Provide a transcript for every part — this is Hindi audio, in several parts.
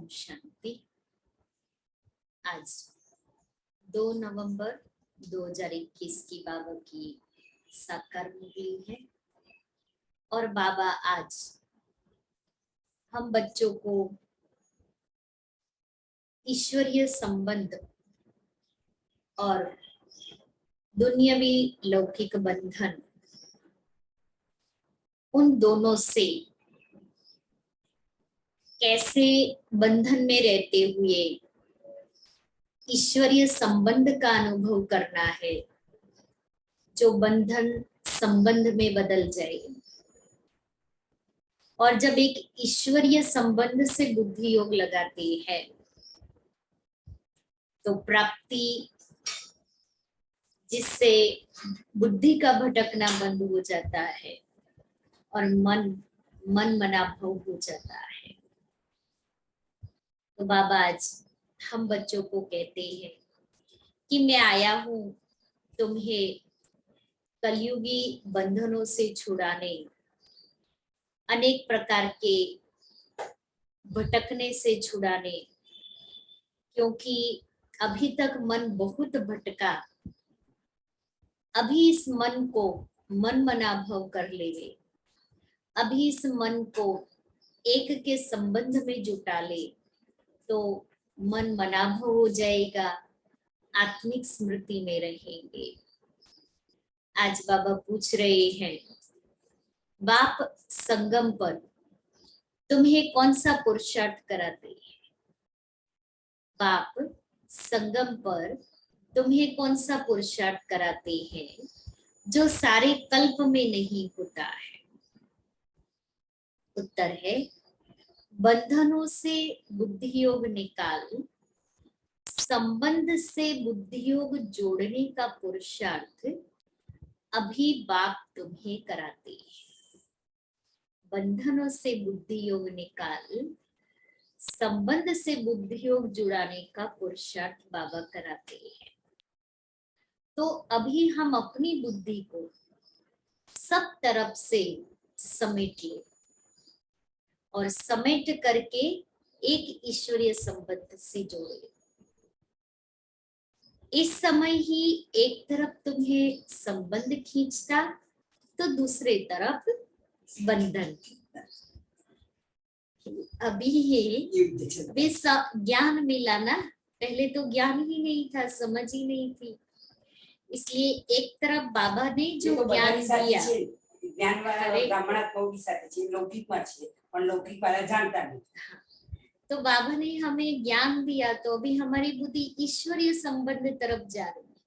शांति। आज 2 नवंबर 2021 की बाबा की साकार मुरली है और बाबा आज हम बच्चों को ईश्वरीय संबंध और दुनियावी लौकिक बंधन, उन दोनों से कैसे बंधन में रहते हुए ईश्वरीय संबंध का अनुभव करना है, जो बंधन संबंध में बदल जाए। और जब एक ईश्वरीय संबंध से बुद्धि योग लगाते हैं तो प्राप्ति, जिससे बुद्धि का भटकना बंद हो जाता है और मन मना भाव हो जाता है। तो बाबा आज हम बच्चों को कहते हैं कि मैं आया हूं तुम्हें कलयुगी बंधनों से छुड़ाने, अनेक प्रकार के भटकने से छुड़ाने, क्योंकि अभी तक मन बहुत भटका। अभी इस मन को मन मनाभव कर लेवे, अभी इस मन को एक के संबंध में जुटा ले तो मन मनाभव हो जाएगा, आत्मिक स्मृति में रहेंगे। आज बाबा पूछ रहे हैं, बाप संगम पर तुम्हें कौन सा पुरुषार्थ कराते हैं? बाप संगम पर तुम्हें कौन सा पुरुषार्थ कराते हैं जो सारे कल्प में नहीं होता है? उत्तर है, बंधनों से बुद्धि योग निकाल, संबंध से बुद्धि योग जोड़ने का पुरुषार्थ अभी बाप तुम्हें कराते हैं। बंधनों से बुद्धि योग निकाल, संबंध से बुद्धि योग जुड़ाने का पुरुषार्थ बाबा कराते हैं। तो अभी हम अपनी बुद्धि को सब तरफ से समेट ले और समेट करके एक ईश्वरीय संबंध से जोड़े। इस समय ही एक तरफ तुम्हें संबंध खींचता तो दूसरे तरफ बंधन। अभी ये ज्ञान मिला ना, पहले तो ज्ञान ही नहीं था, समझ ही नहीं थी। इसलिए एक तरफ बाबा ने जो ज्ञान दिया, ज्ञान ब्राह्मणात लौकिकમાં છે પણ લૌકિક વાળા જાણતા નથી। तो बाबा ने हमें ज्ञान दिया तो अभी हमारी बुद्धि ईश्वरीय संबंध तरफ जा रही है।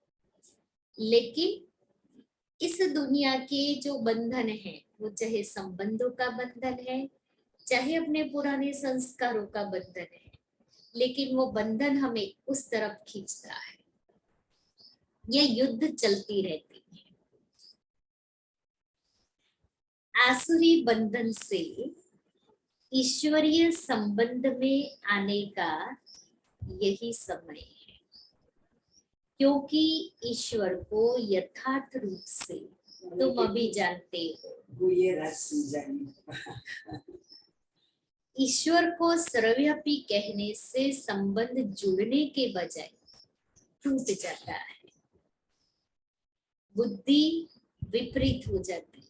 लेकिन इस दुनिया के जो बंधन है, वो चाहे संबंधों का बंधन है, चाहे अपने पुराने संस्कारों का बंधन है, लेकिन वो बंधन हमें उस तरफ खींचता है। ये युद्ध चलती रहती है। आसुरी बंधन से ईश्वरीय संबंध में आने का यही समय है, क्योंकि ईश्वर को यथार्थ रूप से तुम अभी जानते हो। ईश्वर को सर्वव्यापी कहने से संबंध जुड़ने के बजाय टूट जाता है, बुद्धि विपरीत हो जाती है।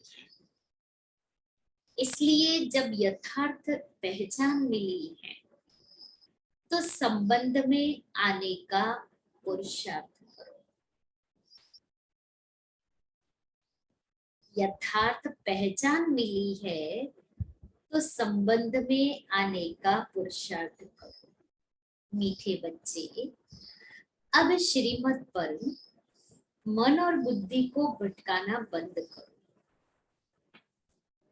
इसलिए जब यथार्थ पहचान मिली है तो संबंध में आने का पुरुषार्थ करो। यथार्थ पहचान मिली है तो संबंध में आने का पुरुषार्थ करो। मीठे बच्चे, अब श्रीमत पर मन और बुद्धि को भटकाना बंद करो।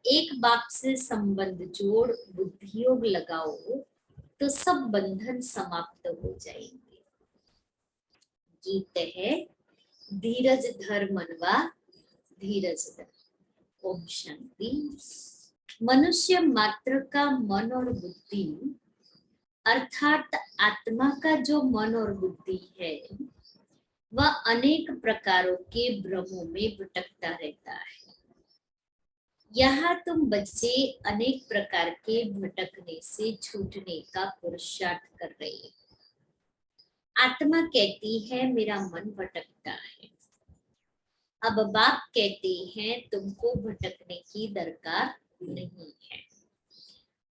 एक बाप से संबंध जोड़ बुद्धि योग लगाओ तो सब बंधन समाप्त हो जाएंगे। गीत है, धीरज धर मनवा धीरज धर। ओम शांति। मनुष्य मात्र का मन और बुद्धि, अर्थात आत्मा का जो मन और बुद्धि है, वह अनेक प्रकारों के भ्रमों में भटकता रहता है। यहाँ तुम बच्चे अनेक प्रकार के भटकने से छूटने का पुरुषार्थ कर रहे हो। आत्मा कहती है मेरा मन भटकता है। अब बाप कहते हैं तुमको भटकने की दरकार नहीं है।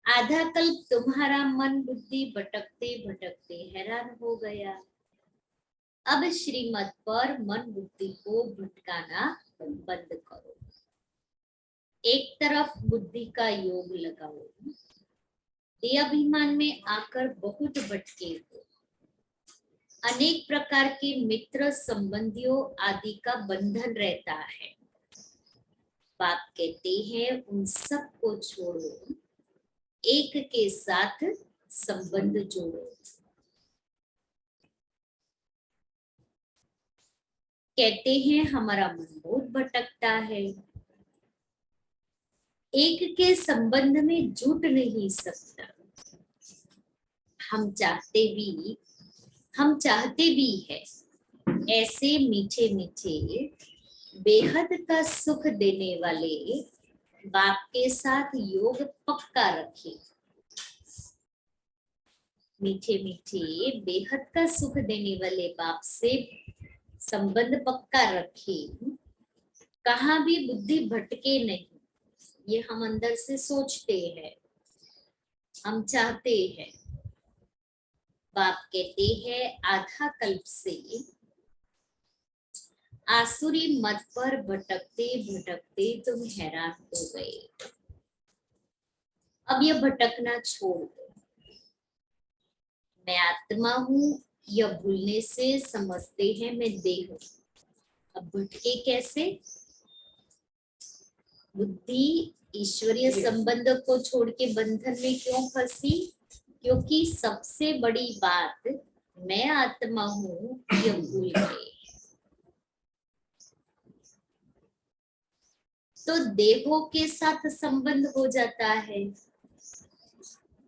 आधा कल्प तुम्हारा मन बुद्धि भटकते भटकते हैरान हो गया। अब श्रीमत पर मन बुद्धि को भटकाना बंद करो। एक तरफ बुद्धि का योग लगाओ। देह अभिमान में आकर बहुत भटके हो। अनेक प्रकार के मित्र संबंधियों आदि का बंधन रहता है। बाप कहते हैं उन सब को छोड़ो, एक के साथ संबंध जोड़ो। कहते हैं हमारा मन बहुत भटकता है, एक के संबंध में जुट नहीं सकता। हम चाहते भी है ऐसे मीठे मीठे बेहद का सुख देने वाले बाप के साथ योग पक्का रखे। मीठे मीठे बेहद का सुख देने वाले बाप से संबंध पक्का रखे। कहाँ भी बुद्धि भटके नहीं, ये हम अंदर से सोचते हैं, हम चाहते हैं। बाप कहते हैं आधा कल्प से आसुरी मत पर भटकते भटकते तुम हैरान हो गए। अब यह भटकना छोड़ दो। मैं आत्मा हूं यह भूलने से समझते हैं मैं देह हूं। अब भटके कैसे? बुद्धि ईश्वरीय संबंध को छोड़ के बंधन में क्यों फंसी? क्योंकि सबसे बड़ी बात मैं आत्मा हूं यह भूल गए। तो देहों के साथ संबंध हो जाता है।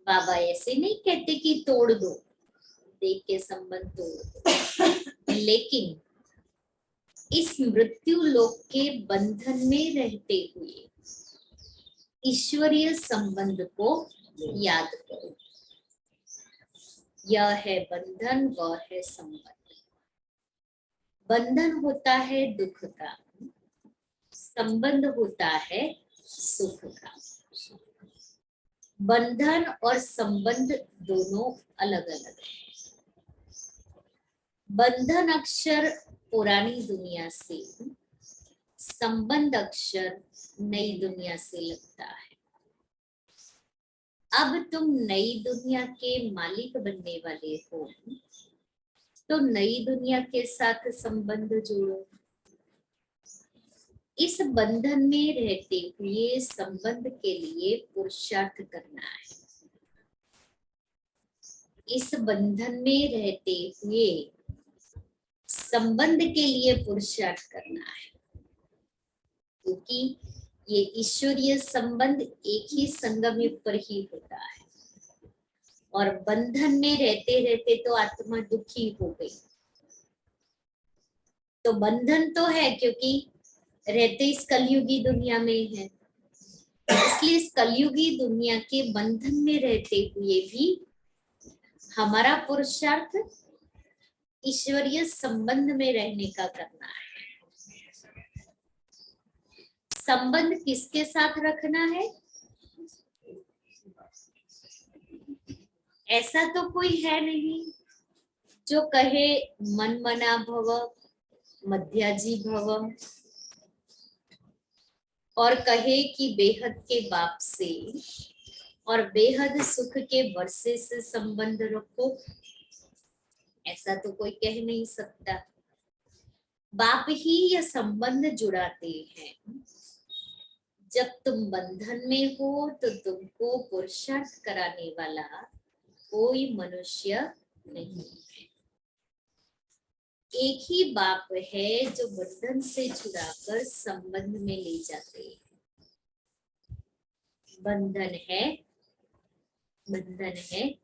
बाबा ऐसे नहीं कहते कि तोड़ दो, देह के संबंध तोड़ दो, लेकिन इस मृत्यु लोक के बंधन में रहते हुए ईश्वरीय संबंध को याद करो। यह है बंधन, वह है संबंध। बंधन होता है दुख का, संबंध होता है सुख का। बंधन और संबंध दोनों अलग अलग है। बंधन अक्षर पुरानी दुनिया से, संबंध अक्षर नई दुनिया से लगता है। अब तुम नई दुनिया के मालिक बनने वाले हो, तो नई दुनिया के साथ संबंध जोड़ो। इस बंधन में रहते हुए संबंध के लिए पुरुषार्थ करना है। इस बंधन में रहते हुए संबंध के लिए पुरुषार्थ करना है, क्योंकि ये ईश्वरीय संबंध एक ही संगम युग पर ही होता है। और बंधन में रहते रहते तो आत्मा दुखी हो गई। तो बंधन तो है क्योंकि रहते इस कलयुगी दुनिया में है, इसलिए इस कलयुगी दुनिया के बंधन में रहते हुए भी हमारा पुरुषार्थ ईश्वरीय संबंध में रहने का करना है। संबंध किसके साथ रखना है? ऐसा तो कोई है नहीं जो कहे मन मना भव, मध्याजी भव, और कहे कि बेहद के बाप से और बेहद सुख के वर्षे से संबंध रखो। ऐसा तो कोई कह नहीं सकता। बाप ही यह संबंध जुड़ाते हैं। जब तुम बंधन में हो तो तुमको पुरुषार्थ कराने वाला कोई मनुष्य नहीं है। एक ही बाप है जो बंधन से छुड़ाकर संबंध में ले जाते हैं। बंधन है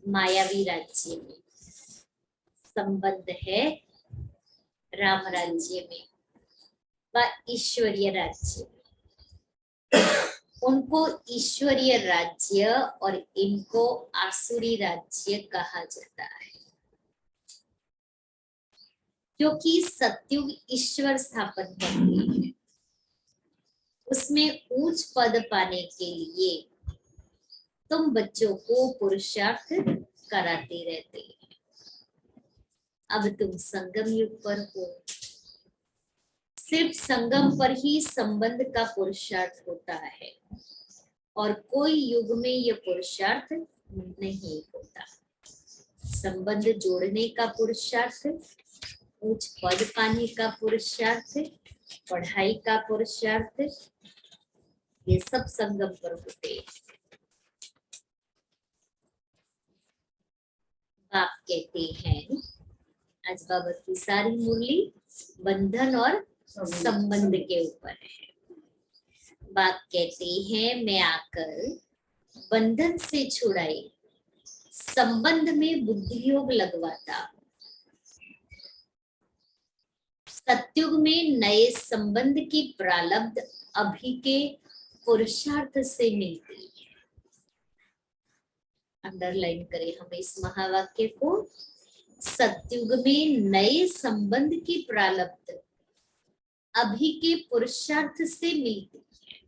मायावी राज्य में, संबंध है राम राज्य में। व ईश्वरीय राज्य। उनको ईश्वरीय राज्य और इनको आसुरी राज्य कहा जाता है, क्योंकि सत्युग ईश्वर स्थापन करते हैं। उसमें उच्च पद पाने के लिए तुम बच्चों को पुरुषार्थ कराते रहते हैं। अब तुम संगम युग पर हो, सिर्फ संगम पर ही संबंध का पुरुषार्थ होता है और कोई युग में यह पुरुषार्थ नहीं होता। संबंध जोड़ने का पुरुषार्थ, उच्च पद पाने का पुरुषार्थ, पढ़ाई का पुरुषार्थ, ये सब संगम पर होते हैं। बाप कहते हैं, आज बाबा की सारी मुरली बंधन और संबंध के ऊपर है। बाप कहते हैं, मैं आकर बंधन से छुड़ाई, संबंध में बुद्धि योग लगवाता। सत्युग में नए संबंध की प्रारब्ध अभी के पुरुषार्थ से मिलती है। अंडरलाइन करें हम इस महावाक्य को। सत्युग में नए संबंध की प्रारब्ध अभी के पुरुषार्थ से मिलती है।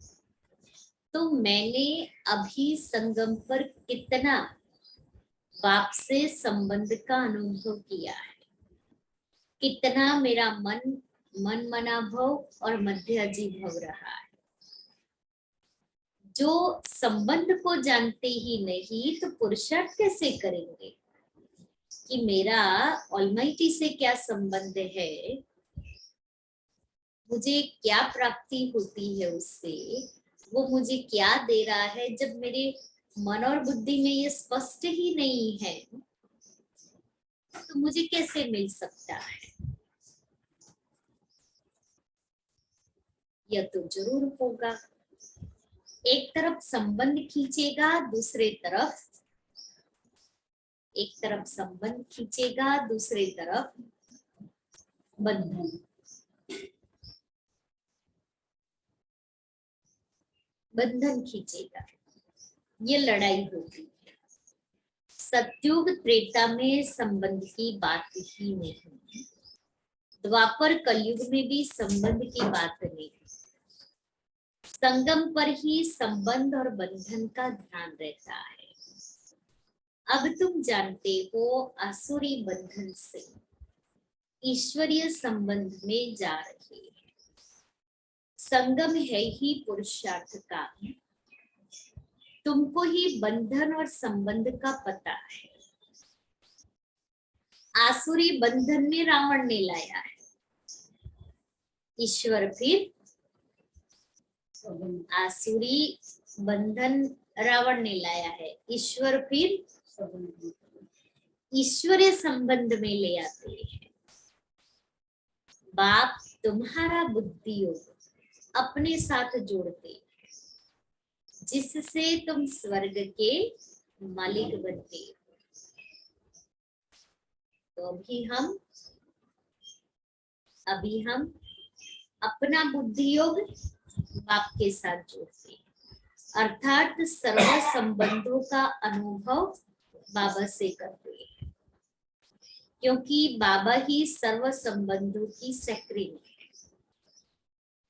तो मैंने अभी संगम पर कितना बाप से संबंध का अनुभव किया है, कितना मेरा मन मना भव और मध्याजी भव रहा है। जो संबंध को जानते ही नहीं तो पुरुषार्थ कैसे करेंगे कि मेरा ऑलमाइटी से क्या संबंध है, मुझे क्या प्राप्ति होती है उससे, वो मुझे क्या दे रहा है। जब मेरे मन और बुद्धि में ये स्पष्ट ही नहीं है तो मुझे कैसे मिल सकता है। यह तो जरूर होगा। एक तरफ संबंध खींचेगा, दूसरे तरफ एक तरफ संबंध खींचेगा, दूसरे तरफ बंधन। बंधन खींचेगा, ये लड़ाई होगी। सत्युग त्रेता में संबंध की बात ही नहीं, द्वापर कलयुग में भी संबंध की बात नहीं। संगम पर ही संबंध और बंधन का ध्यान रहता है। अब तुम जानते हो आसुरी बंधन से ईश्वरीय संबंध में जा रहे हैं। संगम है ही पुरुषार्थ का, तुमको ही बंधन और संबंध का पता है। आसुरी बंधन में रावण ने लाया है, ईश्वर फिर आसुरी बंधन रावण ने लाया है, ईश्वर फिर ईश्वरीय संबंध में ले आते हैं। बाप तुम्हारा बुद्धि योग अपने साथ जोड़ते हैं, जिससे तुम स्वर्ग के मालिक बनते हो। तो अभी हम अपना बुद्धि योग बाप के साथ जोड़ते हैं, अर्थात सर्व संबंधों का अनुभव बाबा से करते हैं, क्योंकि बाबा ही सर्व संबंधों की सक्रिय है।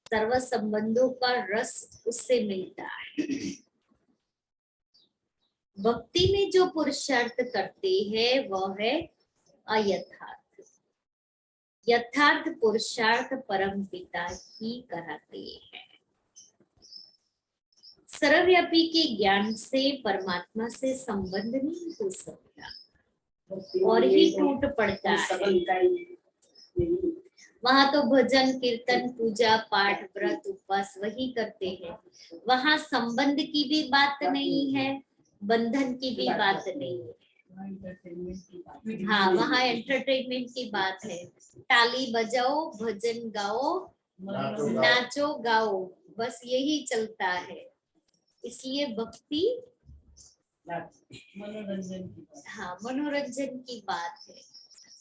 सर्व संबंधों का रस उससे मिलता है। भक्ति में जो पुरुषार्थ करते हैं वह है अयथार्थ। यथार्थ पुरुषार्थ परम पिता ही कराते हैं। सर्वव्यापी के ज्ञान से परमात्मा से संबंध नहीं हो सकता और ही टूट पड़ता है। वहां तो भजन कीर्तन पूजा पाठ व्रत उपवास वही करते हैं। वहां संबंध की भी बात नहीं है, बंधन की भी बात नहीं है। हाँ, वहाँ एंटरटेनमेंट की बात है। ताली बजाओ, भजन गाओ, नाचो गाओ, बस यही चलता है। इसलिए भक्ति मनोरंजन की बात है।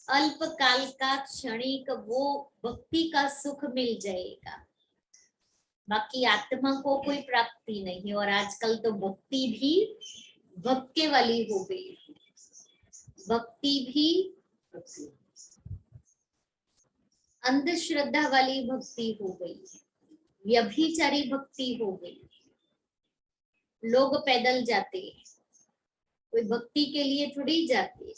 अल्पकाल का क्षणिक वो भक्ति का सुख मिल जाएगा, बाकी आत्मा को कोई प्राप्ति नहीं। और आजकल तो भक्ति भी भक्के वाली हो गई, भक्ति भी अंधश्रद्धा वाली भक्ति हो गई, व्यभिचारी भक्ति हो गई। लोग पैदल जाते हैं, कोई भक्ति के लिए थोड़ी जाते,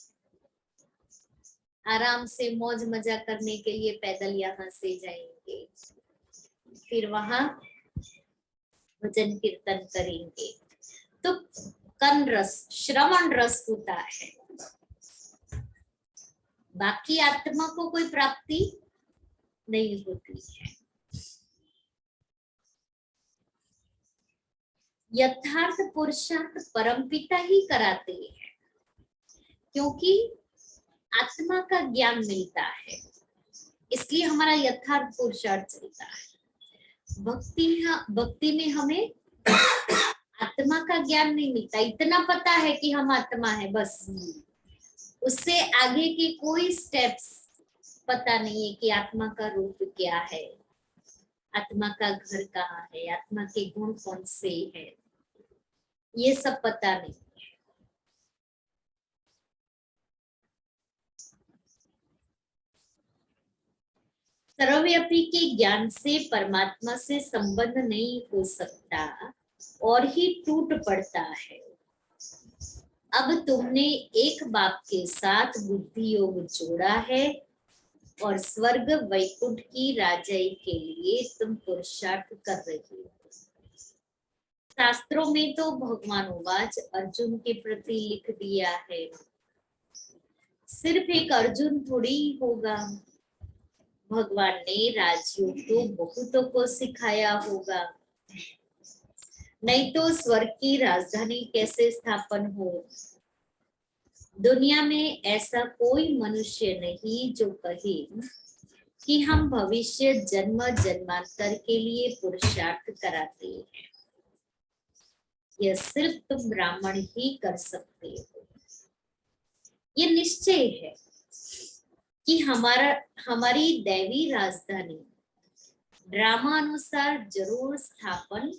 आराम से मौज मजा करने के लिए पैदल यहाँ से जाएंगे, फिर वहां भजन कीर्तन करेंगे। तो कन रस, श्रवण रस होता है, बाकी आत्मा को कोई प्राप्ति नहीं होती है। यथार्थ पुरुषार्थ परमपिता ही कराते हैं, क्योंकि आत्मा का ज्ञान मिलता है, इसलिए हमारा यथार्थ पुरुषार्थ चलता है। भक्ति में हमें आत्मा का ज्ञान नहीं मिलता, इतना पता है कि हम आत्मा है बस, उससे आगे के कोई स्टेप्स पता नहीं है कि आत्मा का रूप क्या है, आत्मा का घर कहाँ है, आत्मा के गुण कौन से हैं, ये सब पता नहीं। सर्वव्यापी के ज्ञान से परमात्मा से संबंध नहीं हो सकता और ही टूट पड़ता है। अब तुमने एक बाप के साथ बुद्धि योग जोड़ा है और स्वर्ग वैकुंठ की राजाई के लिए तुम पुरुषार्थ कर रही हो। शास्त्रों में तो भगवान उवाच अर्जुन के प्रति लिख दिया है, सिर्फ एक अर्जुन थोड़ी होगा, भगवान ने राजयोग तो बहुतों को सिखाया होगा, नहीं तो स्वर्ग की राजधानी कैसे स्थापन हो। दुनिया में ऐसा कोई मनुष्य नहीं जो कहे कि हम भविष्य जन्म जन्मांतर के लिए पुरुषार्थ कराते हैं, यह सिर्फ तुम ब्राह्मण ही कर सकते हो। ये निश्चय है कि हमारी दैवी राजधानी ड्रामानुसार जरूर स्थापन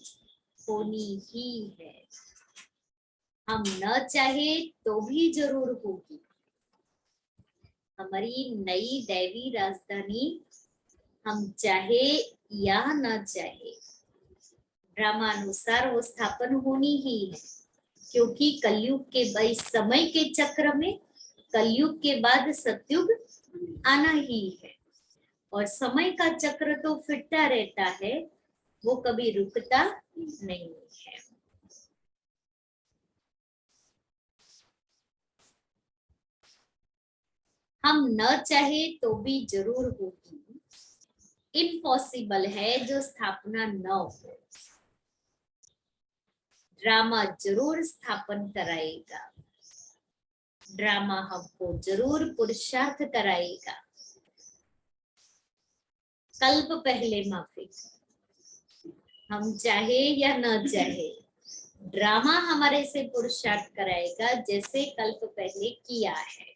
होनी ही है, हम न चाहे तो भी जरूर होगी। हमारी नई दैवी राजधानी हम चाहे या न चाहे ड्रामानुसार वो स्थापन होनी ही है, क्योंकि कलयुग के समय के चक्र में कलयुग के बाद सतयुग आना ही है, और समय का चक्र तो फिरता रहता है, वो कभी रुकता नहीं है। हम न चाहे तो भी जरूर होगी, इम्पॉसिबल है जो स्थापना न हो। ड्रामा जरूर स्थापन कराएगा, ड्रामा हमको जरूर पुरुषार्थ कराएगा। कल्प पहले माफी, हम चाहे या न चाहे ड्रामा हमारे से पुरुषार्थ कराएगा, जैसे कल्प पहले किया है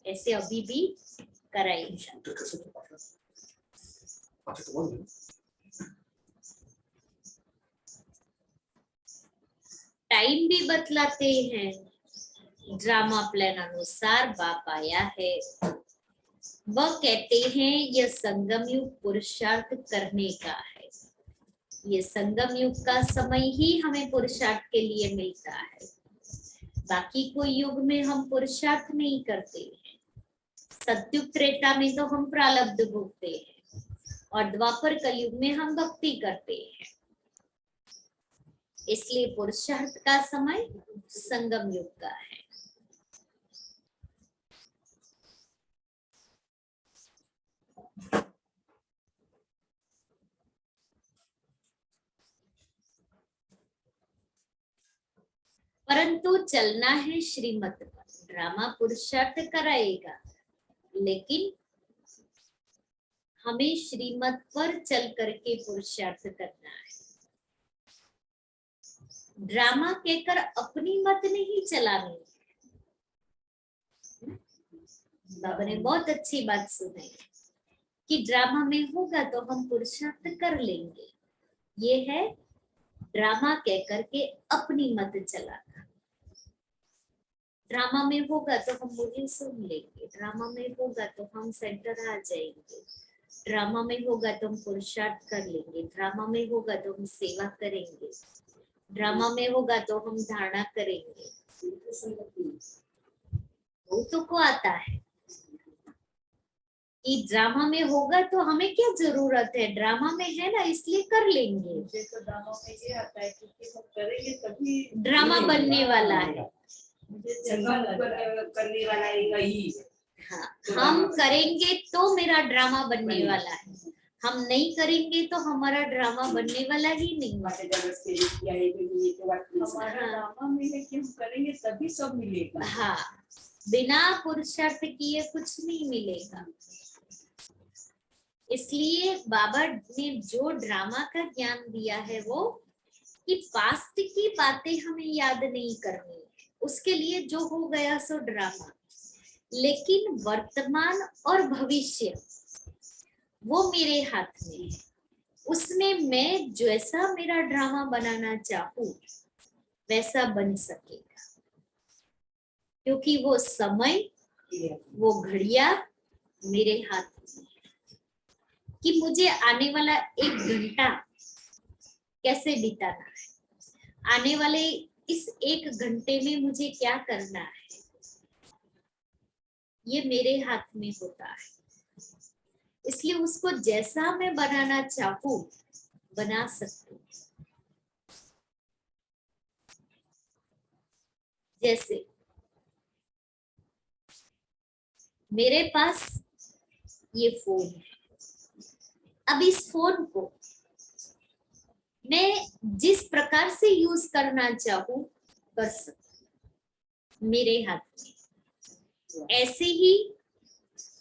ऐसे अभी भी कराएगा। टाइम भी बतलाते हैं, ड्रामा प्लान अनुसार बाप आया है, वह कहते हैं यह संगम युग पुरुषार्थ करने का है, ये संगम युग का समय ही हमें पुरुषार्थ के लिए मिलता है, बाकी कोई युग में हम पुरुषार्थ नहीं करते हैं। सतयुग त्रेता में तो हम प्रारब्ध भोगते हैं और द्वापर कलयुग में हम भक्ति करते हैं, इसलिए पुरुषार्थ का समय संगम युग का है। परंतु चलना है श्रीमत पर, ड्रामा पुरुषार्थ कराएगा, लेकिन हमें श्रीमत पर चल करके पुरुषार्थ करना है। ड्रामा कहकर अपनी मत नहीं चलानी। बाबा ने बहुत अच्छी बात सुनाई कि ड्रामा में होगा तो हम पुरुषार्थ कर लेंगे, ये है ड्रामा कह करके अपनी मत चलाना। ड्रामा में होगा तो हम मुझे सुन लेंगे, ड्रामा में होगा तो हम सेंटर आ जाएंगे, ड्रामा में होगा तो हम पुरुषार्थ कर लेंगे, ड्रामा में होगा तो हम सेवा करेंगे, ड्रामा में होगा तो हम धारणा करेंगे। वो तो को आता है कि ड्रामा में होगा तो हमें क्या जरूरत है, ड्रामा में है ना इसलिए कर लेंगे। मुझे तो ड्रामा में ये आता है क्योंकि हम करेंगे तभी ड्रामा बनने वाला है। मुझे संगम करने वाला एक ही है। हाँ, हम करेंगे तो मेरा ड्रामा बनने वाला है, हम नहीं करेंगे तो हमारा ड्रामा बनने वाला ही नहीं। माता जबरदस्ती किया है तो ये तो बात नहीं है। हमारा ड्रामा में है कि हम करेंगे तभी सब मिलेगा। हाँ, बिना पुरुषार्थ किए कुछ नहीं मिलेगा। इसलिए बाबा ने जो ड्रामा का ज्ञान दिया है वो कि पास्ट की बातें हमें याद नहीं करनी है, उसके लिए जो हो गया सो ड्रामा, लेकिन वर्तमान और भविष्य वो मेरे हाथ में है। उसमें मैं जैसा मेरा ड्रामा बनाना चाहूं वैसा बन सकेगा, क्योंकि वो समय, वो घड़िया मेरे हाथ में है कि मुझे आने वाला 1 घंटा कैसे बिताना है, आने वाले इस 1 घंटे में मुझे क्या करना है, ये मेरे हाथ में होता है। इसलिए उसको जैसा मैं बनाना चाहूं बना सकती हूँ। जैसे मेरे पास ये फोन है, अब इस फोन को मैं जिस प्रकार से यूज करना चाहूं कर सकती हूँ, मेरे हाथ में। ऐसे ही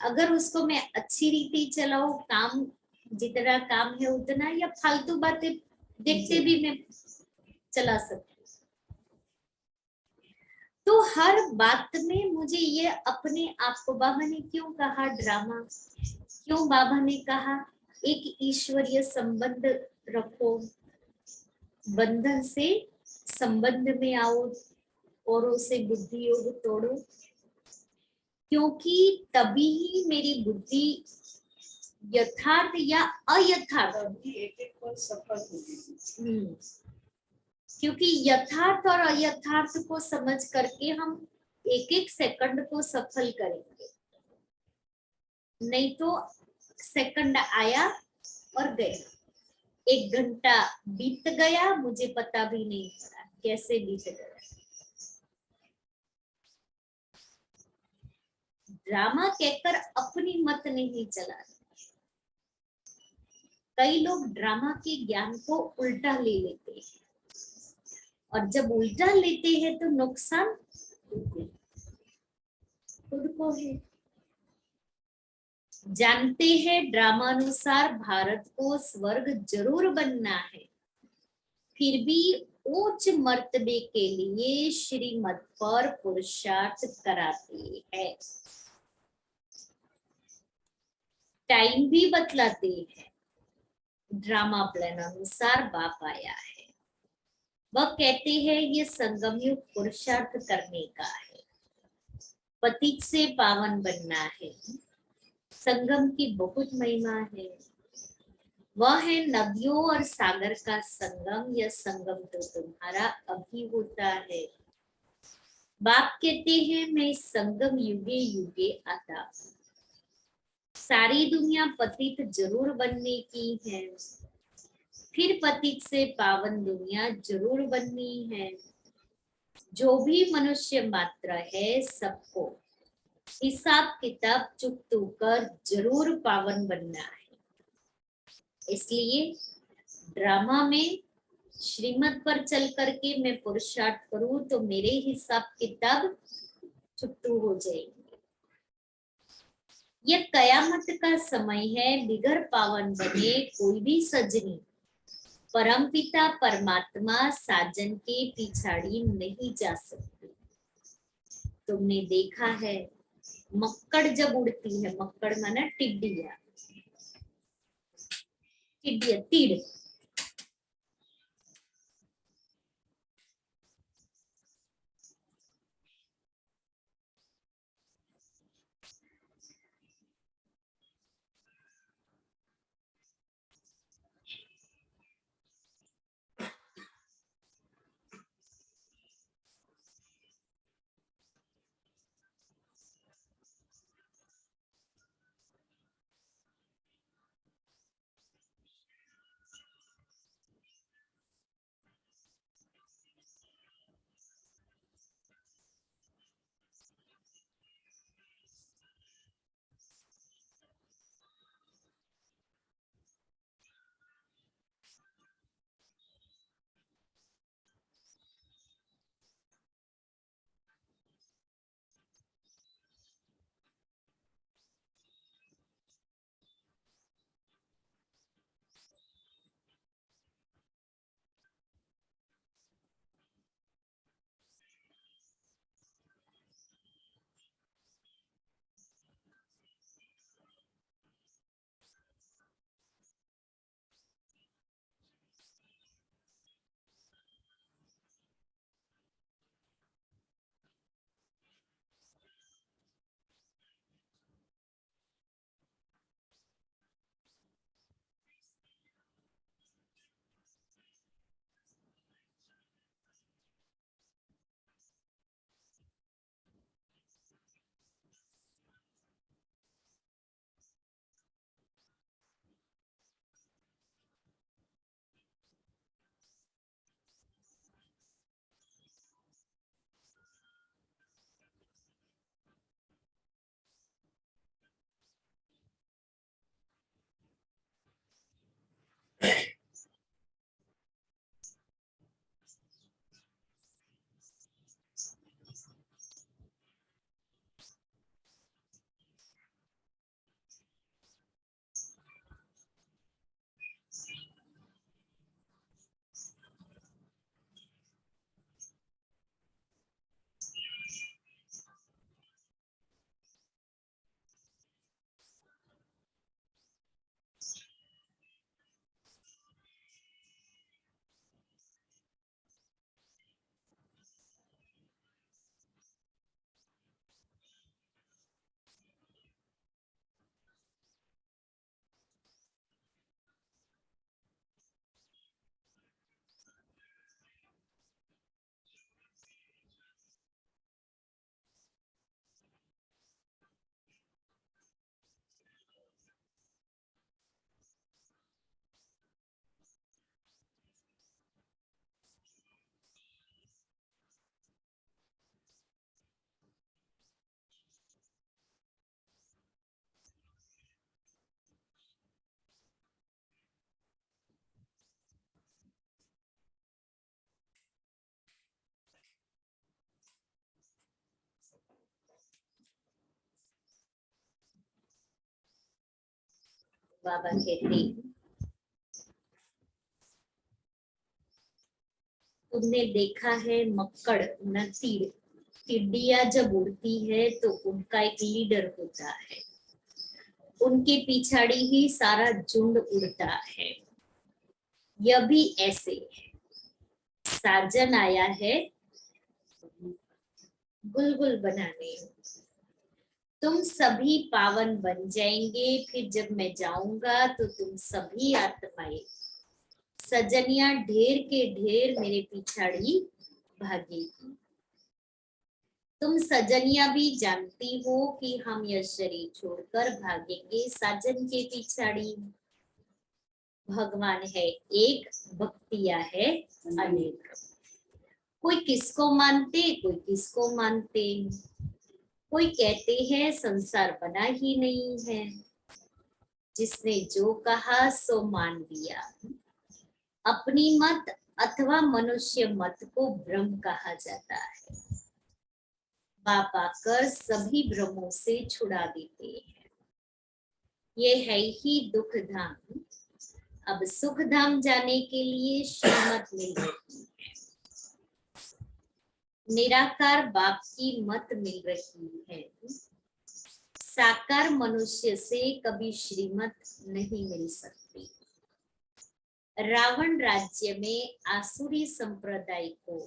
अगर उसको मैं अच्छी रीति चलाऊं, काम जितना काम है उतना, या फालतू बातें देखते भी मैं चला सकती हूँ। तो हर बात में मुझे ये अपने आप को, बाबा ने क्यों कहा ड्रामा, क्यों बाबा ने कहा एक ईश्वरीय संबंध रखो, बंधन से संबंध में आओ, औरों से बुद्धि योग तोड़ो, क्योंकि तभी ही मेरी बुद्धि यथार्थ या अयथार्थ, तभी एक पल सफल होगी। क्योंकि यथार्थ और अयथार्थ को समझ करके हम 1-1 सेकंड को सफल करेंगे, नहीं तो सेकंड आया और गया, 1 घंटा बीत गया, मुझे पता भी नहीं पड़ा कैसे बीत गया। ड्रामा कहकर अपनी मत नहीं चलानी। कई लोग ड्रामा के ज्ञान को उल्टा ले लेते हैं, और जब उल्टा लेते हैं तो नुकसान खुद को है। जानते हैं ड्रामानुसार भारत को स्वर्ग जरूर बनना है, फिर भी उच्च मर्तबे के लिए श्रीमत पर पुरुषार्थ कराते हैं। टाइम भी बतलाते हैं, ड्रामा प्लान अनुसार बाप आया है। वह कहते हैं ये संगम युग पुरुषार्थ करने का है, पतित से पावन बनना है। संगम की बहुत महिमा है, वह है नदियों और सागर का संगम। यह संगम तो तुम्हारा अभी होता है। बाप कहते हैं मैं संगम युगे युगे आता हूं। सारी दुनिया पतित जरूर बनने की है, फिर पतित से पावन दुनिया जरूर बननी है। जो भी मनुष्य मात्र है सबको हिसाब किताब चुकतू कर जरूर पावन बनना है। इसलिए ड्रामा में श्रीमत पर चल करके मैं पुरुषार्थ करूं तो मेरे हिसाब किताब चुकतू हो जाएंगे। यह कयामत का समय है, बिगर पावन बने कोई भी सजनी। परमपिता परमात्मा साजन के पिछाड़ी नहीं जा सकती। तुमने देखा है मक्कड़ जब उड़ती है, मक्कड़ माना टिड्डिया, टिड्डिया तीड़, बाबा कहते, तुमने देखा है मक्कड़ न तीड़, टिड्डियां जब उड़ती है तो उनका एक लीडर होता है, उनके पिछाड़ी ही सारा झुंड उड़ता है। यह भी ऐसे है, साजन आया है गुलगुल बनाने, तुम सभी पावन बन जाएंगे, फिर जब मैं जाऊंगा तो तुम सभी आत्माएं सजनिया ढेर के ढेर मेरे पिछाड़ी भागेगी। तुम सजनिया भी जानती हो कि हम यह शरीर छोड़कर भागेंगे साजन के पिछाड़ी। भगवान है एक, भक्तियां है अनेक, कोई किसको मानते कोई किसको मानते, कोई कहते हैं संसार बना ही नहीं है, जिसने जो कहा सो मान लिया। अपनी मत अथवा मनुष्य मत को भ्रम कहा जाता है। बाप आकर सभी भ्रमों से छुड़ा देते हैं। ये है ही दुख धाम, अब सुख धाम जाने के लिए श्रीमत मिल रही है। निराकार बाप की मत मिल रही है। साकार मनुष्य से कभी श्रीमत नहीं मिल सकती। रावण राज्य में आसुरी संप्रदाय को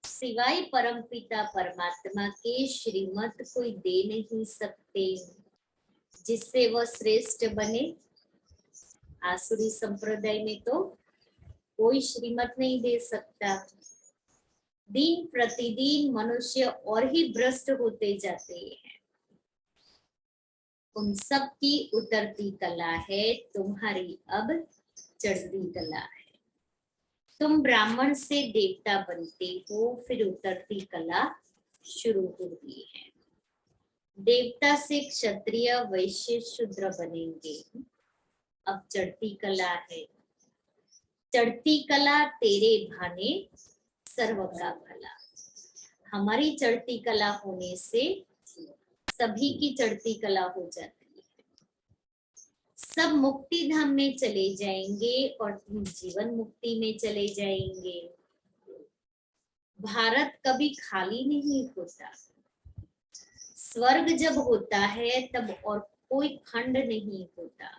सिवाय परमपिता परमात्मा के श्रीमत कोई दे नहीं सकते, जिससे वह श्रेष्ठ बने। आसुरी संप्रदाय में तो कोई श्रीमत नहीं दे सकता। दिन प्रतिदिन मनुष्य और ही भ्रष्ट होते जाते हैं। उन सब की उतरती कला है, तुम्हारी अब चढ़ती कला है। तुम ब्राह्मण से देवता बनते हो, फिर उतरती कला शुरू होती है। देवता से क्षत्रिय वैश्य शूद्र बनेंगे, अब चढ़ती कला है। चढ़ती कला तेरे भाने सर्व का भला। हमारी चढ़ती कला होने से सभी की चढ़ती कला हो जाती है। सब मुक्ति धाम में चले जाएंगे और तुम जीवन मुक्ति में चले जाएंगे। भारत कभी खाली नहीं होता। स्वर्ग जब होता है तब और कोई खंड नहीं होता।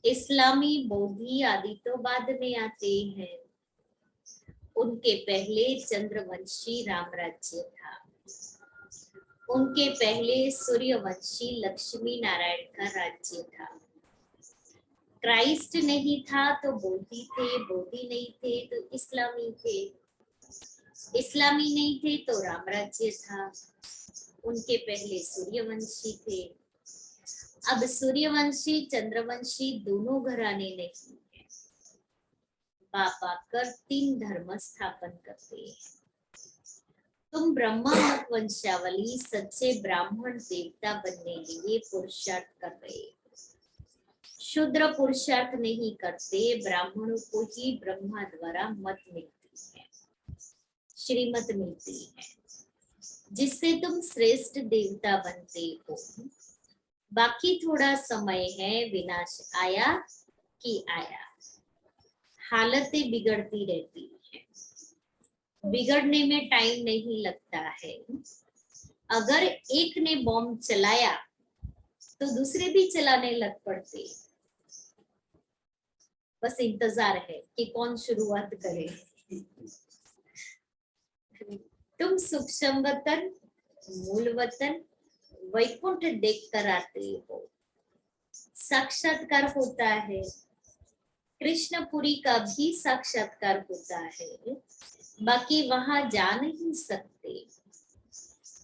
इस्लामी बौद्धि आदि तो बाद में आते हैं। उनके पहले चंद्रवंशी राम राज्य था। उनके पहले सूर्यवंशी लक्ष्मी नारायण का राज्य था। क्राइस्ट नहीं था तो बोधि थे, बोधि नहीं थे तो इस्लामी थे, इस्लामी नहीं थे तो राम राज्य था। उनके पहले सूर्यवंशी थे। अब सूर्यवंशी चंद्रवंशी दोनों घराने नहीं है। बाप आकर 3 धर्म स्थापन करते हैं। तुम ब्रह्मा मत वंशावली सच्चे ब्राह्मण देवता बनने के लिए पुरुषार्थ कर रहे हो। शूद्र पुरुषार्थ नहीं करते। ब्राह्मणों को ही ब्रह्मा द्वारा मत मिलती है, श्रीमत मिलती है, जिससे तुम श्रेष्ठ देवता बनते हो। बाकी थोड़ा समय है, विनाश आया कि आया। हालतें बिगड़ती रहती है, बिगड़ने में टाइम नहीं लगता है। अगर एक ने बॉम्ब चलाया तो दूसरे भी चलाने लग पड़ते। बस इंतजार है कि कौन शुरुआत करे। तुम सूक्ष्म वतन, मूल वतन, वैकुंठ देख कर आते हो। साक्षात्कार होता है। कृष्णपुरी का भी साक्षात्कार होता है। बाकी वहां जा नहीं सकते।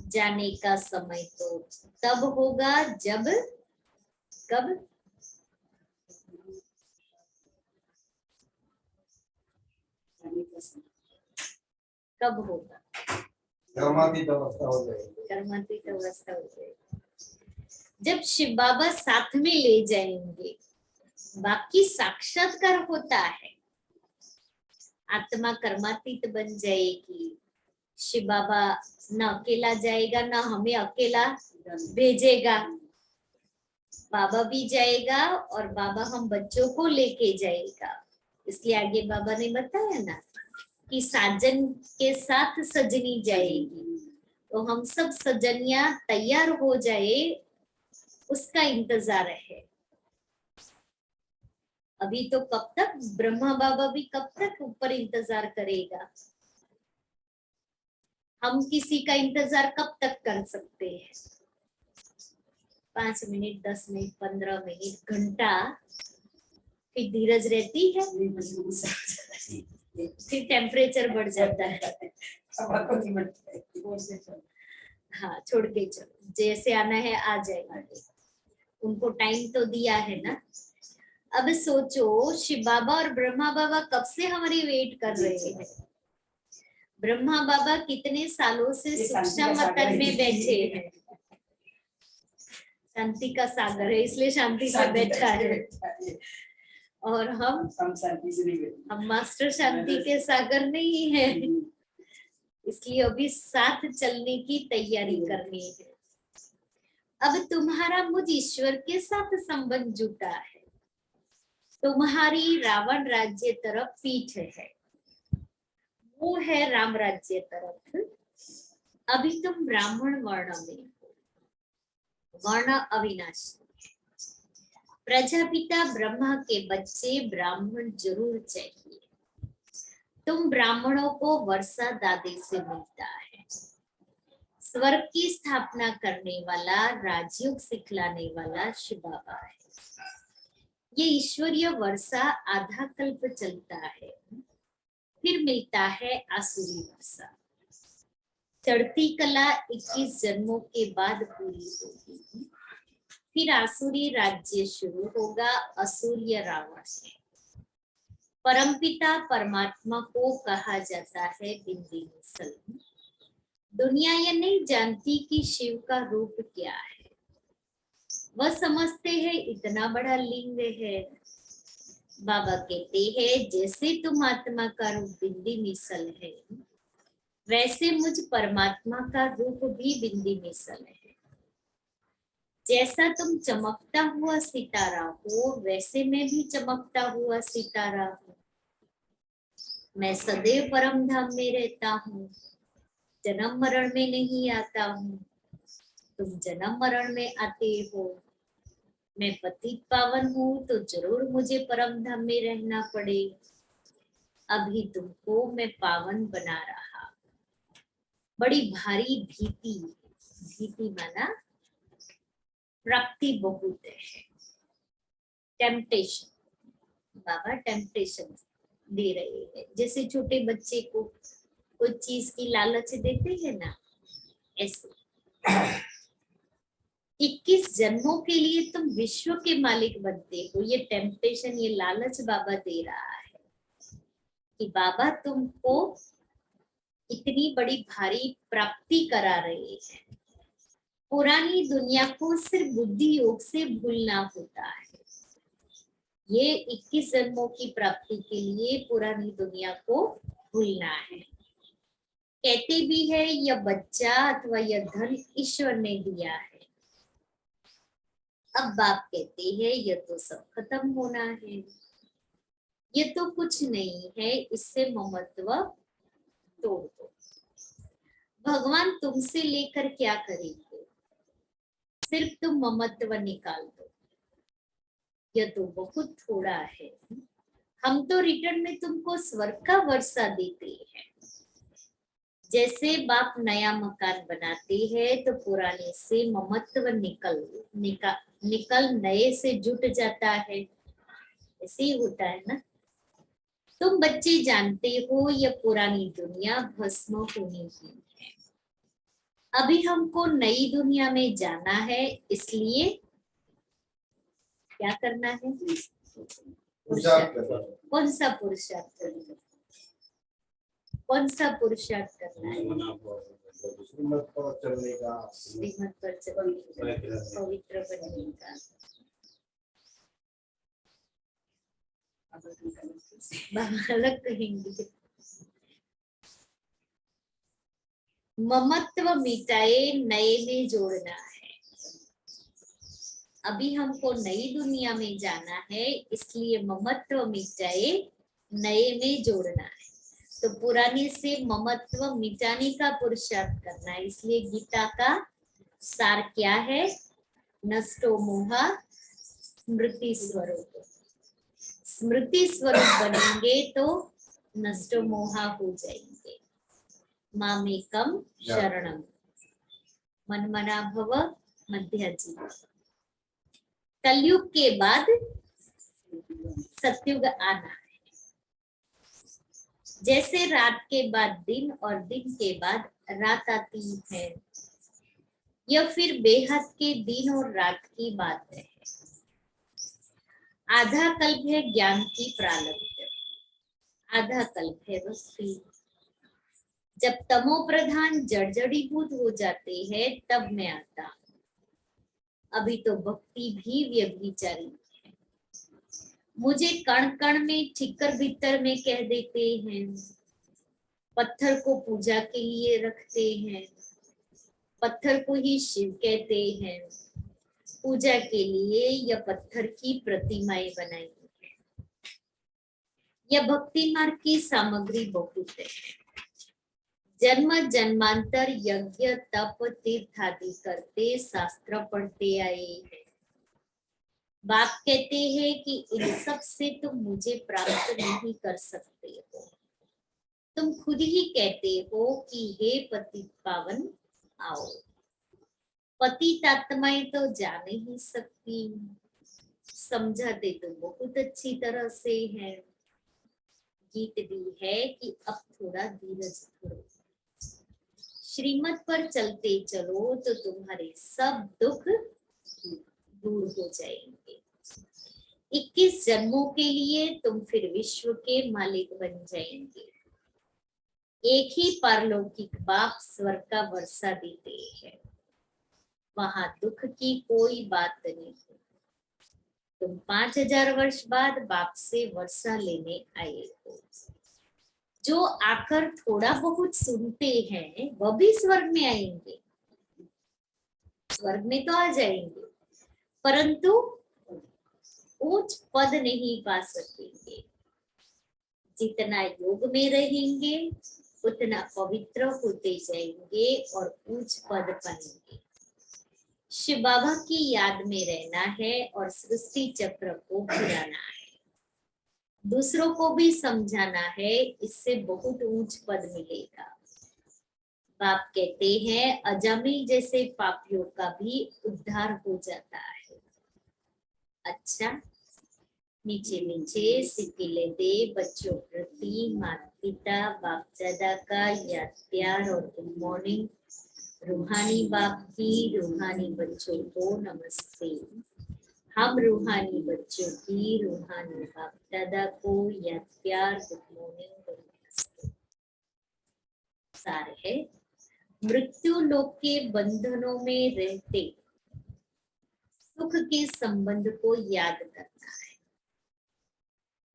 जाने का समय तो तब होगा जब, कब, कब होगा? कर्मातीत अवस्था हो जाएगी। कर्मातीत अवस्था हो जाएगी जब शिव बाबा साथ में ले जाएंगे। बाकी साक्षात्कार होता है। आत्मा कर्मातीत बन जाएगी। शिव बाबा न अकेला जाएगा, न हमें अकेला भेजेगा। बाबा भी जाएगा और बाबा हम बच्चों को लेके जाएगा। इसलिए आगे बाबा ने बताया ना कि साजन के साथ सजनी जाएगी, तो हम सब सजनिया तैयार हो जाए, उसका इंतजार है। अभी तो कब तक ब्रह्मा बाबा भी कब तक ऊपर इंतजार करेगा, हम किसी का इंतजार कब तक कर सकते हैं? 5 मिनट, 10 मिनट, 15 मिनट, घंटा, फिर धीरज रहती है, फिर टेम्परेचर बढ़ जाता है। हाँ, छोड़ के चलो, जैसे आना है आ जाएगा, उनको टाइम तो दिया है ना। अब सोचो, शिव बाबा और ब्रह्मा बाबा कब से हमारी वेट कर रहे हैं। ब्रह्मा बाबा कितने सालों से शिक्षा मतन में बैठे हैं, शांति का सागर है इसलिए शांति से बैठा है, और हम मास्टर शांति के सागर नहीं है, इसलिए अभी साथ चलने की तैयारी करनी है। अब तुम्हारा मुझ ईश्वर के साथ संबंध जुटा है, तुम्हारी रावण राज्य तरफ पीठ है, वो है राम राज्य तरफ। अभी तुम ब्राह्मण वर्ण में हो, वर्ण अविनाशी है। प्रजापिता ब्रह्मा के बच्चे ब्राह्मण जरूर चाहिए। तुम ब्राह्मणों को वर्षा दादे से मिलता है। स्वर्ग की स्थापना करने वाला, राजयोग सिखलाने वाला शिव बाबा है। ये ईश्वरीय वर्षा आधा कल्प चलता है, फिर मिलता है आसुरी वर्षा। चढ़ती कला 21 जन्मों के बाद पूरी होगी, फिर आसुरी राज्य शुरू होगा, असुरीय रावण है। परमपिता परमात्मा को कहा जाता है बिंदी मिसल। दुनिया ये नहीं जानती कि शिव का रूप क्या है, वह समझते हैं इतना बड़ा लिंग है। बाबा कहते हैं जैसे तुम आत्मा का रूप बिंदी मिसल है, वैसे मुझ परमात्मा का रूप भी बिंदी मिसल है। जैसा तुम चमकता हुआ सितारा हो, वैसे मैं भी चमकता हुआ सितारा हूँ। मैं सदैव परम धाम में रहता हूँ, जन्म मरण में नहीं आता हूँ। तुम जन्म मरण में आते हो। मैं पतित पावन हूँ तो जरूर मुझे परम धाम में रहना पड़े। अभी तुमको मैं पावन बना रहा। बड़ी भारी भीति, भीति माना प्राप्ति बहुत है। टेम्पटेशन, बाबा टेम्पटेशन दे रहे हैं। जैसे छोटे बच्चे को कुछ चीज की लालच देते हैं ना, ऐसे 21 जन्मों के लिए तुम विश्व के मालिक बनते हो। ये टेम्पटेशन, ये लालच बाबा दे रहा है कि बाबा तुमको इतनी बड़ी भारी प्राप्ति करा रहे हैं। पुरानी दुनिया को सिर्फ बुद्धि योग से भूलना होता है। ये 21 जन्मों की प्राप्ति के लिए पुरानी दुनिया को भूलना है। कहते भी है यह बच्चा अथवा यह धन ईश्वर ने दिया है। अब बाप कहते हैं यह तो सब खत्म होना है, ये तो कुछ नहीं है, इससे ममत्व तोड़ दो। भगवान तुमसे लेकर क्या करेंगे, सिर्फ तुम ममत्व निकाल दो। यह तो बहुत थोड़ा है, हम तो रिटर्न में तुमको स्वर्ग का वर्षा देते हैं। जैसे बाप नया मकान बनाते हैं तो पुराने से ममत्व निकल नए से जुट जाता है। ऐसे ही होता है ना। तुम बच्चे जानते हो यह पुरानी दुनिया भस्म होनी ही है। अभी हमको नई दुनिया में जाना है, इसलिए क्या करना है? पुरुषार्थ करना है। कौन सा पुरुषार्थ करना है? कौन सा पुरुषार्थ करना है? श्रीमत पर चलने का, श्रीमत पर चलने का, पवित्र बनने का। बाबा अलग कहेंगे। ममत्व मिटाए नए में जोड़ना है। अभी हमको नई दुनिया में जाना है, इसलिए ममत्व मिट जाए, नए में जोड़ना है। तो पुराने से ममत्व मिटाने का पुरुषार्थ करना है। इसलिए गीता का सार क्या है? नष्टो मोह स्मृति स्वरूप। स्मृति स्वरूप बनेंगे तो नष्टो मोह हो जाएंगे। मामेकम शरणम, मनमना भव मध्याजी। कलयुग के बाद सतयुग आना है। जैसे रात के बाद दिन और दिन के बाद रात आती है, या फिर बेहद के दिन और रात की बात है। आधा कल्प है ज्ञान की प्रारब्ध, आधा कल्प है भक्ति। जब तमो प्रधान जड़जड़ीभूत हो जाते हैं तब मैं आता। अभी तो भक्ति भी व्यभिचारी है। मुझे कण कण में ठिक्कर भीतर में कह देते हैं, पत्थर को पूजा के लिए रखते हैं, पत्थर को ही शिव कहते हैं, पूजा के लिए या पत्थर की प्रतिमाएं बनाई है। यह भक्ति मार्ग की सामग्री बहुत है। जन्म जन्मांतर यज्ञ तप तीर्थ आदि करते शास्त्र पढ़ते आए हैं। बाप कहते हैं कि इन सब से तुम मुझे प्राप्त नहीं कर सकते हो। तुम खुद ही कहते हो कि हे पतित पावन आओ। पतित आत्माएं तो जा नहीं सकती, समझाते तो बहुत अच्छी तरह से है। गीत भी है कि अब थोड़ा धीरज धरो, श्रीमत पर चलते चलो तो तुम्हारे सब दुख दूर हो जाएंगे। 21 जन्मों के लिए तुम फिर विश्व के मालिक बन जाएंगे। एक ही पारलौकिक बाप स्वर्ग का वर्षा देते हैं, वहां दुख की कोई बात नहीं। तुम 5000 वर्ष बाद बाप से वर्षा लेने आए हो। जो आकर थोड़ा बहुत सुनते हैं वह भी स्वर्ग में आएंगे, स्वर्ग में तो आ जाएंगे, परंतु उच्च पद नहीं पा सकेंगे। जितना योग में रहेंगे उतना पवित्र होते जाएंगे और उच्च पद पाएंगे। शिव बाबा की याद में रहना है और सृष्टि चक्र को घुराना है, दूसरों को भी समझाना है, इससे बहुत ऊंच पद मिलेगा। बाप कहते हैं अजामिल जैसे पापियों का भी उद्धार हो जाता है। अच्छा, नीचे नीचे सिक्के दे बच्चों प्रति माता पिता बाप दादा का याद प्यार और गुड मॉर्निंग। रूहानी बाप की रूहानी बच्चों को नमस्ते। हम रूहानी बच्चों की रूहानी बाप दादा को याद प्यार गुड मॉर्निंग और नमस्ते। सार है, मृत्यु लोक के बंधनों में रहते सुख के संबंध को याद करना है।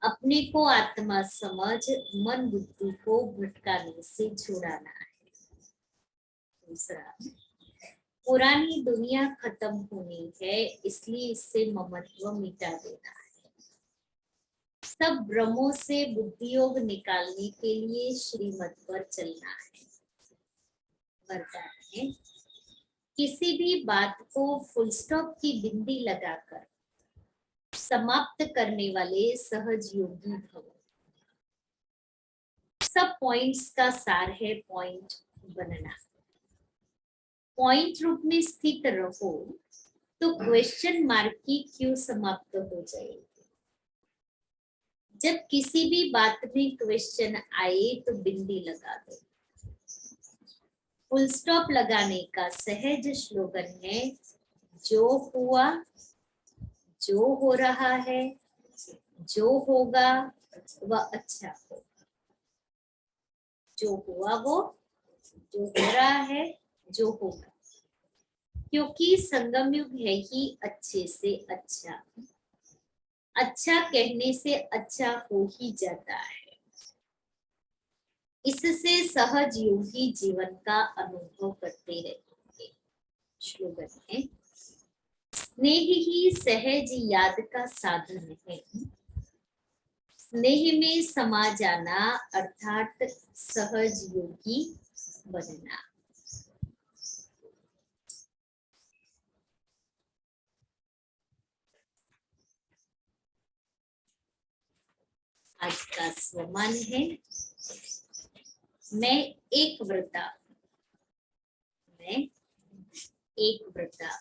अपने को आत्मा समझ मन बुद्धि को भटकाने से छुड़ाना है। दूसरा, पुरानी दुनिया खत्म होनी है, इसलिए इससे ममत्व मिटा देना है। सब भ्रमों से बुद्धि योग निकालने के लिए श्रीमत पर चलना है। वरदान है, किसी भी बात को फुल स्टॉप की बिंदी लगाकर समाप्त करने वाले सहज योगी भव। सब पॉइंट्स का सार है पॉइंट बनना। पॉइंट रूप में स्थित रहो तो क्वेश्चन मार्क की क्यों समाप्त हो जाएगी। जब किसी भी बात में क्वेश्चन आए तो बिंदी लगा दो। फुल स्टॉप लगाने का सहज स्लोगन है, जो हुआ, जो हो रहा है, जो होगा वह अच्छा होगा। जो हुआ वो, जो हो रहा है, जो होगा, क्योंकि संगम युग है ही अच्छे से अच्छा। अच्छा कहने से अच्छा हो ही जाता है। इससे सहज योगी जीवन का अनुभव करते रहेंगे। स्लोगन है, स्नेह ही सहज याद का साधन है। स्नेह में समा जाना अर्थात सहज योगी बनना। आज का स्वमान है, मैं एक व्रता, मैं एक व्रता।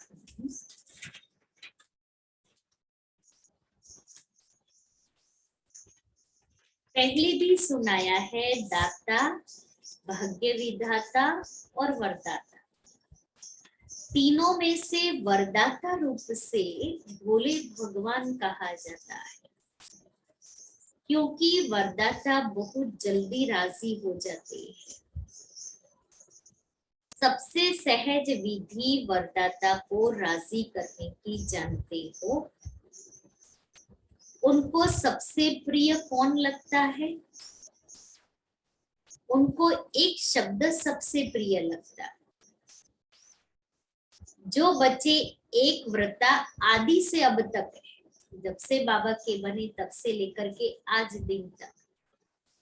पहले भी सुनाया है, दाता, भाग्य विधाता और वरदाता। तीनों में से वरदाता रूप से भोले भगवान कहा जाता है, क्योंकि वरदाता बहुत जल्दी राजी हो जाते हैं। सबसे सहज विधि वरदाता को राजी करने की जानते हो। उनको सबसे प्रिय कौन लगता है? उनको एक शब्द सबसे प्रिय लगता है। जो बच्चे एक व्रता आदि से अब तक है, जब से बाबा के बने तब से लेकर के आज दिन तक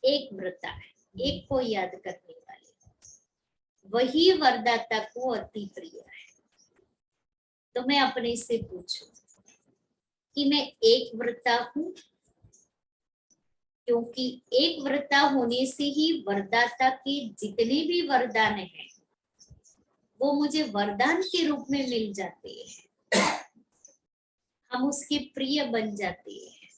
एक व्रता है, एक को याद करने वाले, वही वरदाता को अति प्रिय है। तो मैं अपने से पूछूं कि मैं एक व्रता हूं, क्योंकि एक व्रता होने से ही वरदाता के जितने भी वरदान हैं वो मुझे वरदान के रूप में मिल जाते हैं। हम उसके प्रिय बन जाते हैं,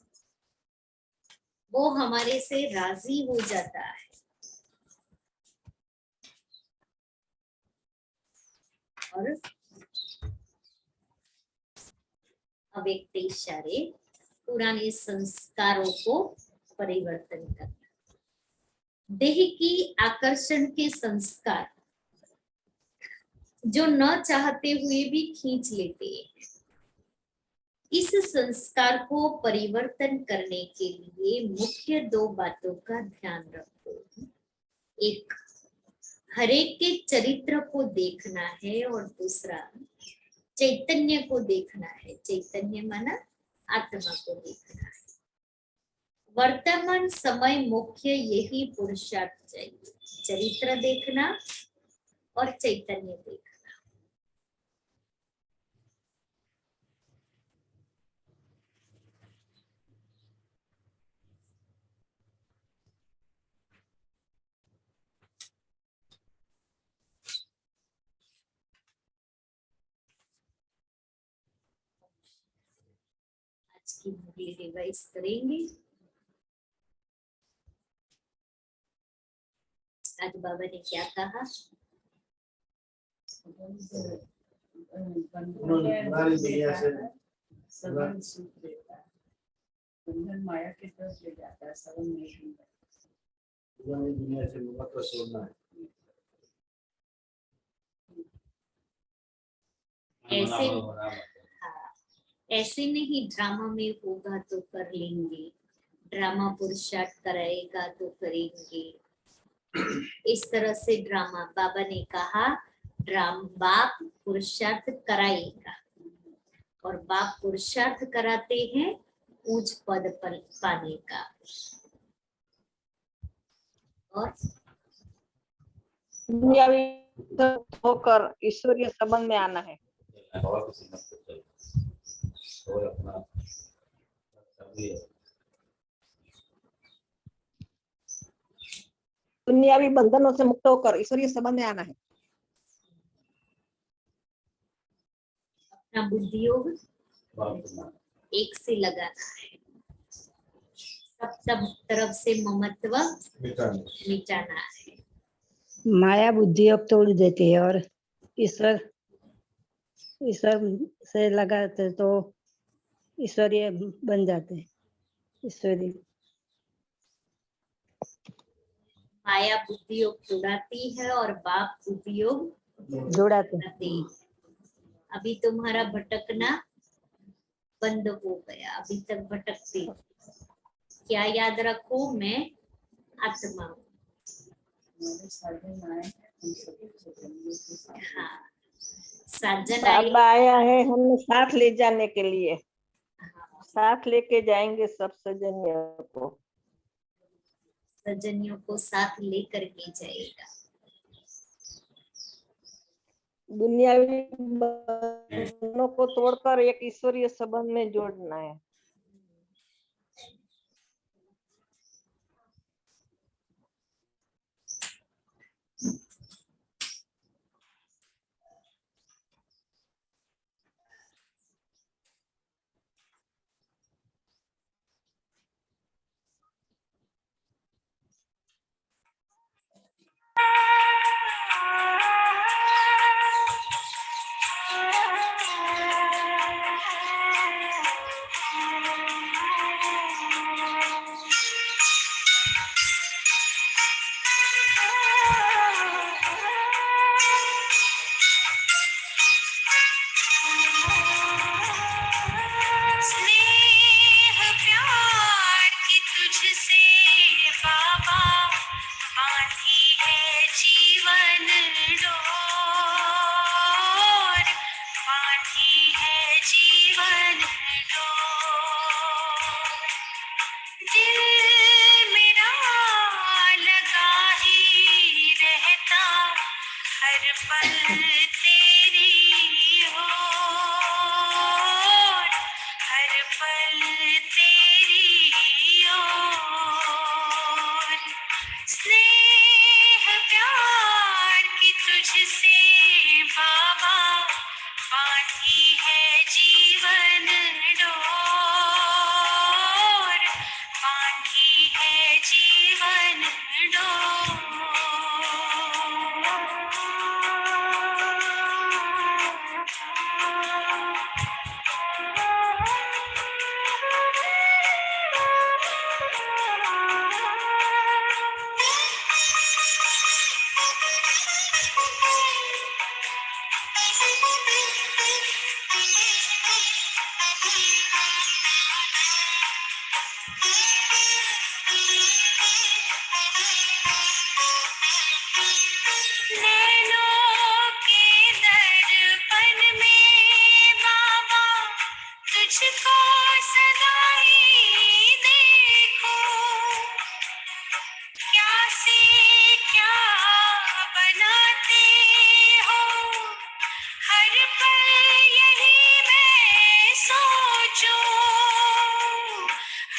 वो हमारे से राजी हो जाता है। और अव्यक्त इशारे पुराने संस्कारों को परिवर्तन करना। देह की आकर्षण के संस्कार जो न चाहते हुए भी खींच लेते हैं, इस संस्कार को परिवर्तन करने के लिए मुख्य दो बातों का ध्यान रखो। एक, हरेक के चरित्र को देखना है, और दूसरा चैतन्य को देखना है। चैतन्य माना आत्मा को देखना है। वर्तमान समय मुख्य यही पुरुषार्थ चाहिए, चरित्र देखना और चैतन्य देखना। आज की मुरली रिवाइज करेंगे। आज बाबा ने क्या कहा? सबन सुख देता है, बंधन माया की तरफ ले जाता है, सबन नहीं देता। पुरानी दुनिया से महत्व छोड़ना है। ऐसे हाँ, ऐसे नहीं ड्रामा में होगा तो कर लेंगे, ड्रामा पुरुषार्थ कराएगा तो करेंगे। इस तरह से ड्रामा, बाबा ने कहा बाप पुरुषार्थ कराएगा, और बाप पुरुषार्थ कराते हैं उच्च पद पर पाने का। और दुनियावी होकर ईश्वरीय संबंध में आना है। दुनियावी बंधनों से मुक्त होकर ईश्वरीय संबंध में आना है। अपना बुद्धि योग एक से लगाना है, सब तरफ से ममत्व मिटाना है। माया बुद्धि अब तोड़ देती है और ईश्वर से लगाते तो ईश्वरीय बन जाते हैं। ईश्वरीय माया बुद्धि योग जुड़ाती है और बाप बुद्धि योग जोड़ाते हैं। जुड़ाती। अभी तुम्हारा भटकना बंद हो गया, अभी तक भटकते। क्या याद रखो? मैं आत्मा हूँ। हाँ, साजन आए। बाबा आया है हमें साथ ले जाने के लिए, साथ लेके जाएंगे सब सजनियों को। सजनियों को साथ लेकर के जाएगा। दुनियावी बंधनों को तोड़कर एक ईश्वरीय संबंध में जोड़ना है। स्नेह प्यार की तुझसे बाबा बांधी है जीवन डोर, बांधी है जीवन डोर। दिल मेरा लगा ही रहता हर पल तेरी ओर, हर पल तेरी ओर। स्नेह प्यार की तुझसे बाबा बांधी है जीवन डोर, बांधी है जीवन नैनों के दर्पण में बाबा तुझको सदा ही देखो, क्या से क्या बनाते हो हर पल यही मैं सोचूं,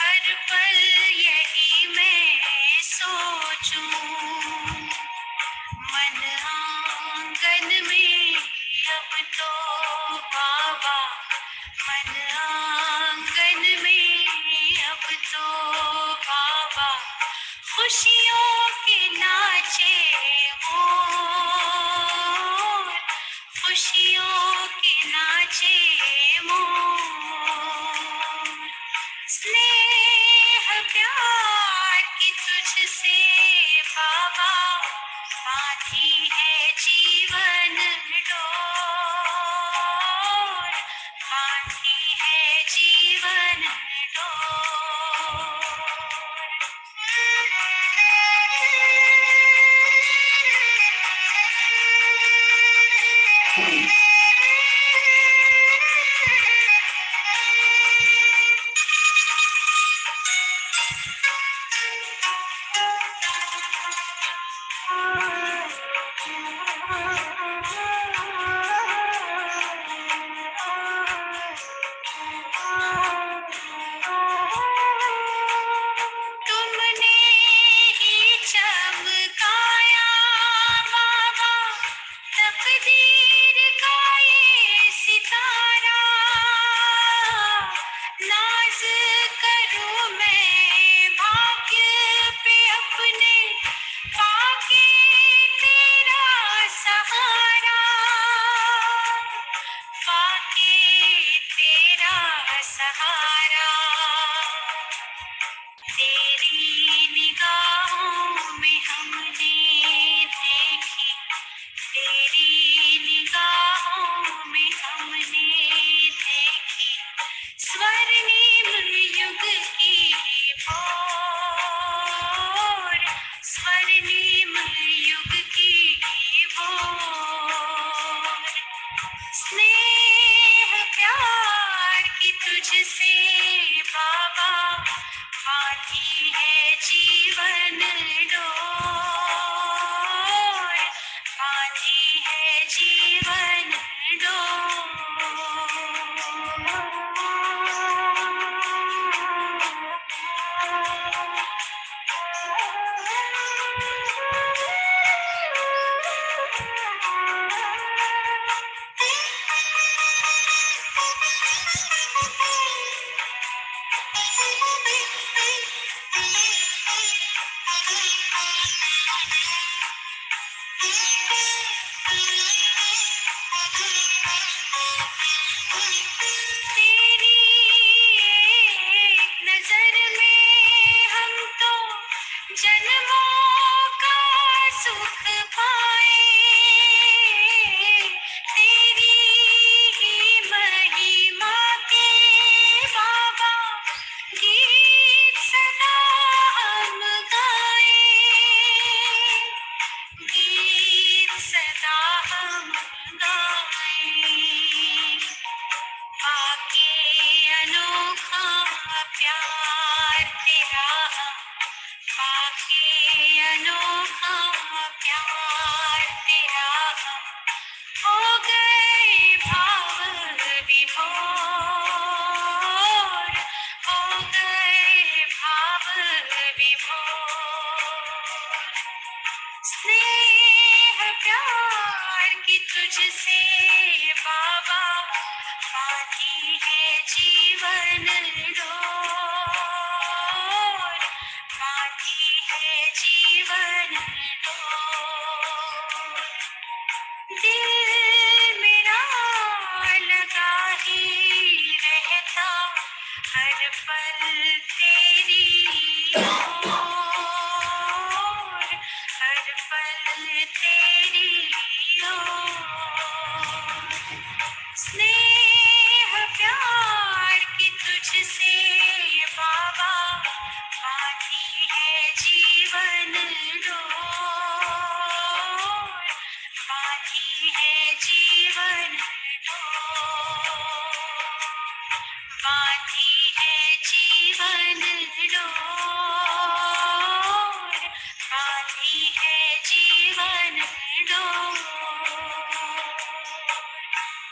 हर पल यही मैं सोचूं। मन आंगन में अब तो बाबा, मन आंगन में अब तो बाबा खुशियों के नाचे मोर, खुशियों के नाचे मोर। स्नेह प्यार की तुझसे बाबा बांधी है जीवन डोर, बांधी है जीवन तुमने ही चमकाया बाबा तकदीर का ये सितारा, नाज करूं मैं भाग्य पे अपने पाके तेरा सहारा, पाके तेरा सहारा। तेरी निगाहों में हमने देखी, तेरी निगाहों में हमने देखी स्वर्णिम युग की भोर, स्वर्णिम युग की भोर। बांधी है जीवन डोर, बांधी है जीवन तेरी एक नजर में हम तो जन्मों का सुख पाए, तेरी ही महिमा के बाबा गीत सदा हम गाए, गीत सदा हम गाए। पाके अनोखा प्यार तेरा, पाके अनोखा प्यार तेरा, हो गए भाव विभोर, हो गए भाव विभोर। स्नेह प्यार की तुझसे बाबा, बांधी है जीवन डोर, बांधी है जीवन डोर। दिल मेरा लगा ही रहता हर पल तेरी ओर, हर पल तेरी ओर। स्नेह प्यार की तुझसे बाबा, बांधी है जीवन डोर, बांधी है जीवन डोर, बांधी है जीवन डोर, बांधी है जीवन डोर।